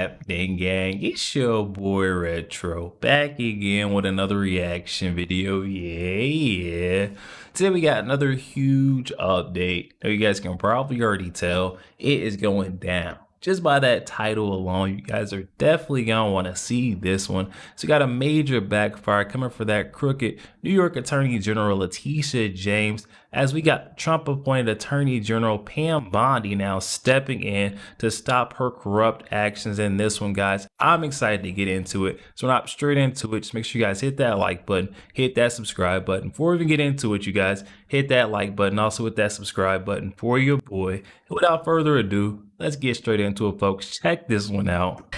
happening, gang? It's your boy Retro back again with another reaction video. Yeah. Today we got another huge update. Now you guys can probably already tell it is going down. Just by that title alone, you guys are definitely gonna want to see this one. So we got a major backfire coming for that crooked New York Attorney General Letitia James, as we got Trump appointed Attorney General Pam Bondi now stepping in to stop her corrupt actions in this one, guys. I'm excited to get into it. So we'll hop straight into it. Just make sure you guys hit that like button, hit that subscribe button. Before we even get into it, you guys, hit that like button, also hit that subscribe button for your boy. And without further ado, let's get straight into it, folks. Check this one out.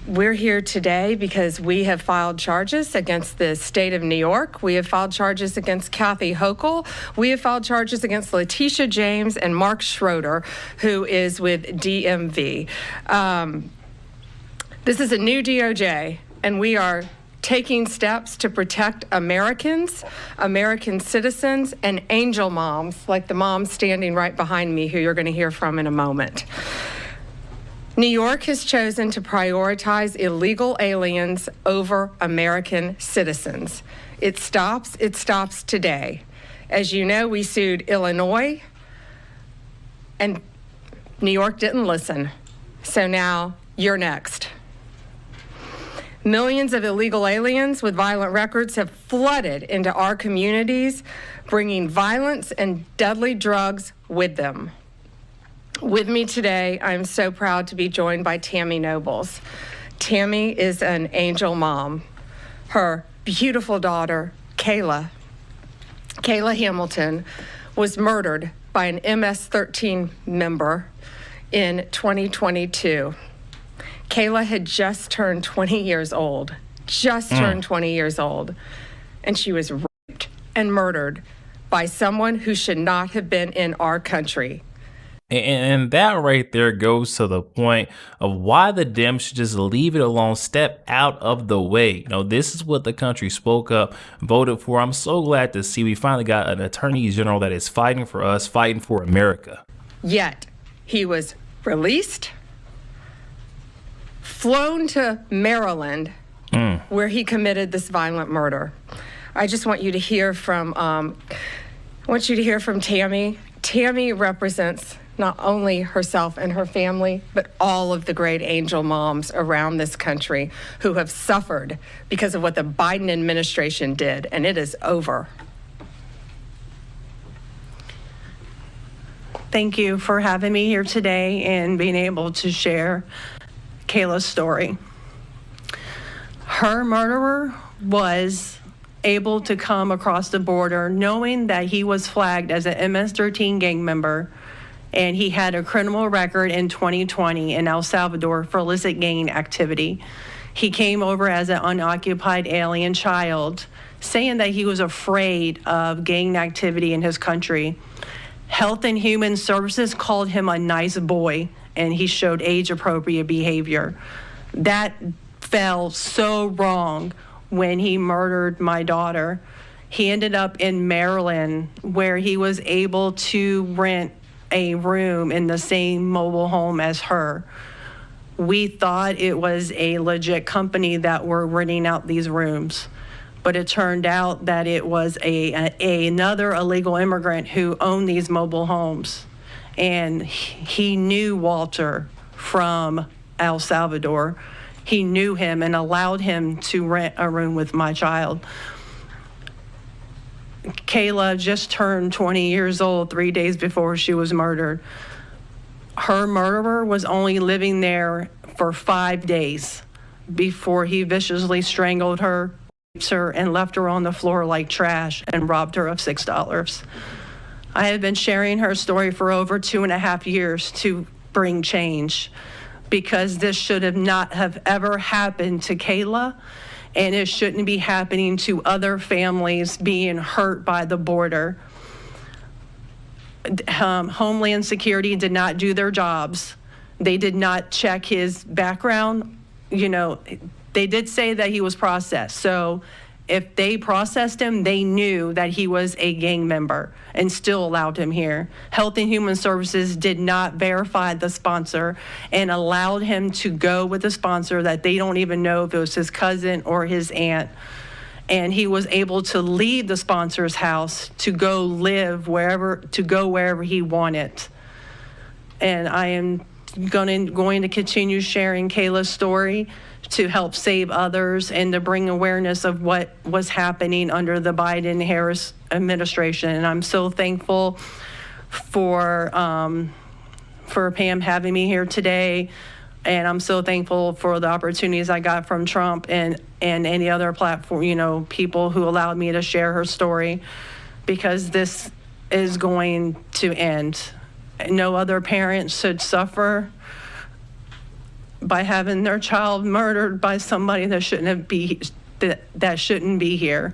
We're here today because we have filed charges against the state of New York. We have filed charges against Kathy Hochul. We have filed charges against Letitia James and Mark Schroeder, who is with DMV. This is a new DOJ, and we are taking steps to protect Americans, American citizens, and angel moms, like the mom standing right behind me, who you're going to hear from in a moment. New York has chosen to prioritize illegal aliens over American citizens. It stops today. As you know, we sued Illinois, and New York didn't listen. So now you're next. Millions of illegal aliens with violent records have flooded into our communities, bringing violence and deadly drugs with them. With me today, I'm so proud to be joined by Tammy Nobles. Tammy is an angel mom. Her beautiful daughter, Kayla Hamilton, was murdered by an MS-13 member in 2022. Kayla had just turned 20 years old, and she was raped and murdered by someone who should not have been in our country. And that right there goes to the point of why the Dems should just leave it alone, step out of the way. You know, this is what the country spoke up, voted for. I'm so glad to see we finally got an attorney general that is fighting for us, fighting for America. Yet he was released, flown to Maryland, where he committed this violent murder. I just want you to hear from Tammy. Tammy represents not only herself and her family, but all of the great angel moms around this country who have suffered because of what the Biden administration did, and it is over. Thank you for having me here today and being able to share Kayla's story. Her murderer was able to come across the border knowing that he was flagged as an MS-13 gang member, and he had a criminal record in 2020 in El Salvador for illicit gang activity. He came over as an unoccupied alien child, saying that he was afraid of gang activity in his country. Health and Human Services called him a nice boy, and he showed age-appropriate behavior. That fell so wrong when he murdered my daughter. He ended up in Maryland, where he was able to rent a room in the same mobile home as her. We thought it was a legit company that were renting out these rooms, but it turned out that it was another illegal immigrant who owned these mobile homes. And he knew Walter from El Salvador. He knew him and allowed him to rent a room with my child. Kayla just turned 20 years old 3 days before she was murdered. Her murderer was only living there for 5 days before he viciously strangled her, raped her, and left her on the floor like trash and robbed her of $6. I have been sharing her story for over 2.5 years to bring change, because this should have not have ever happened to Kayla, and it shouldn't be happening to other families being hurt by the border. Homeland Security did not do their jobs. They did not check his background. You know, they did say that he was processed. So if they processed him, they knew that he was a gang member and still allowed him here. Health and Human Services did not verify the sponsor and allowed him to go with a sponsor that they don't even know if it was his cousin or his aunt. And he was able to leave the sponsor's house to go live wherever he wanted. And I am going to continue sharing Kayla's story to help save others and to bring awareness of what was happening under the Biden-Harris administration. And I'm so thankful for Pam having me here today. And I'm so thankful for the opportunities I got from Trump and any other platform, people who allowed me to share her story, because this is going to end. No other parent should suffer by having their child murdered by somebody that shouldn't be here.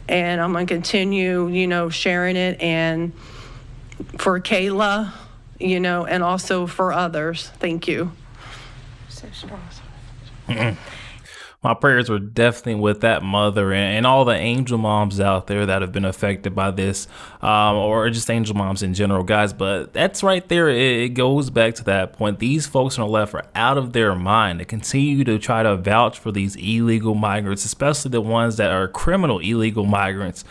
And I'm going to continue, sharing it, and for Kayla, and also for others. Thank you. My prayers were definitely with that mother and all the angel moms out there that have been affected by this, or just angel moms in general, guys. But that's right there. It goes back to that point. These folks on the left are out of their mind to continue to try to vouch for these illegal migrants, especially the ones that are criminal illegal migrants.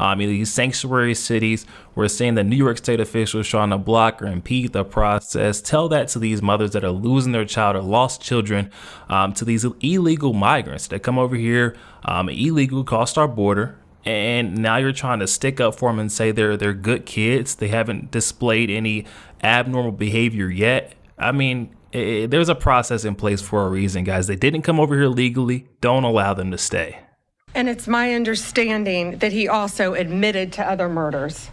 In these sanctuary cities, we're seeing the New York State officials trying to block or impede the process. Tell that to these mothers that are losing their child or lost children to these illegal migrants that come over here illegal across our border. And now you're trying to stick up for them and say they're good kids. They haven't displayed any abnormal behavior yet. I mean, there's a process in place for a reason, guys. They didn't come over here legally. Don't allow them to stay. And it's my understanding that he also admitted to other murders.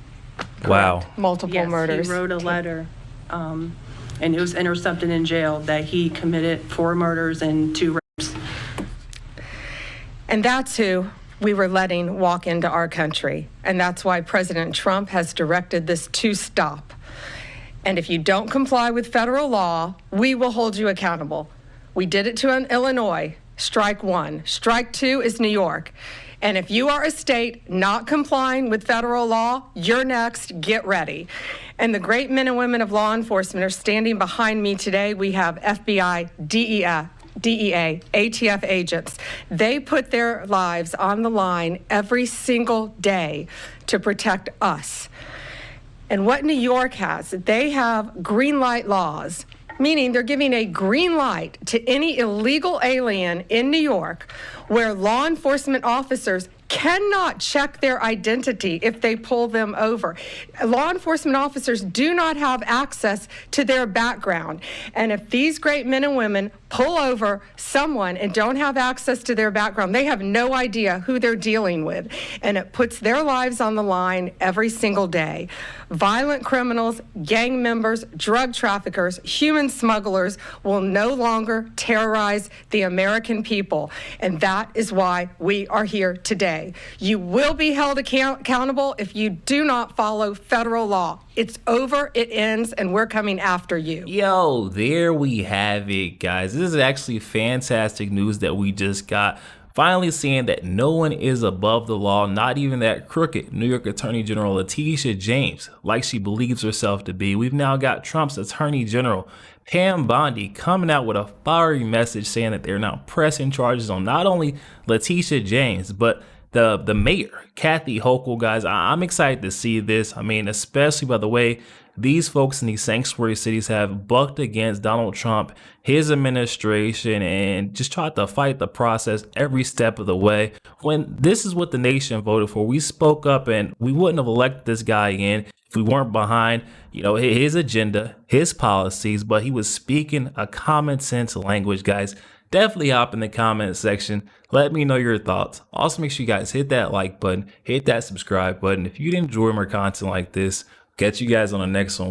Wow. Multiple murders. He wrote a letter, and it was intercepted in jail that he committed 4 murders and 2 rapes. And that's who we were letting walk into our country. And that's why President Trump has directed this to stop. And if you don't comply with federal law, we will hold you accountable. We did it to Illinois. Strike 1. Strike 2 is New York. And if you are a state not complying with federal law, you're next. Get ready. And the great men and women of law enforcement are standing behind me today. We have FBI, DEA, ATF agents. They put their lives on the line every single day to protect us. And what New York has, they have green light laws, meaning they're giving a green light to any illegal alien in New York, where law enforcement officers cannot check their identity if they pull them over. Law enforcement officers do not have access to their background. And if these great men and women pull over someone and don't have access to their background, they have no idea who they're dealing with. And it puts their lives on the line every single day. Violent criminals, gang members, drug traffickers, human smugglers will no longer terrorize the American people. And that is why we are here today. You will be held accountable if you do not follow federal law. It's over, it ends, and we're coming after you. Yo, there we have it, guys. This is actually fantastic news that we just got. Finally seeing that no one is above the law, not even that crooked New York Attorney General Letitia James, like she believes herself to be. We've now got Trump's Attorney General Pam Bondi coming out with a fiery message saying that they're now pressing charges on not only Letitia James, but the mayor, Kathy Hochul, guys. I'm excited to see this. I mean, especially by the way, these folks in these sanctuary cities have bucked against Donald Trump, his administration, and just tried to fight the process every step of the way. When this is what the nation voted for, we spoke up, and we wouldn't have elected this guy in if we weren't behind, his agenda, his policies, but he was speaking a common sense language, guys. Definitely hop in the comment section. Let me know your thoughts. Also, make sure you guys hit that like button, hit that subscribe button. If you enjoy more content like this, catch you guys on the next one.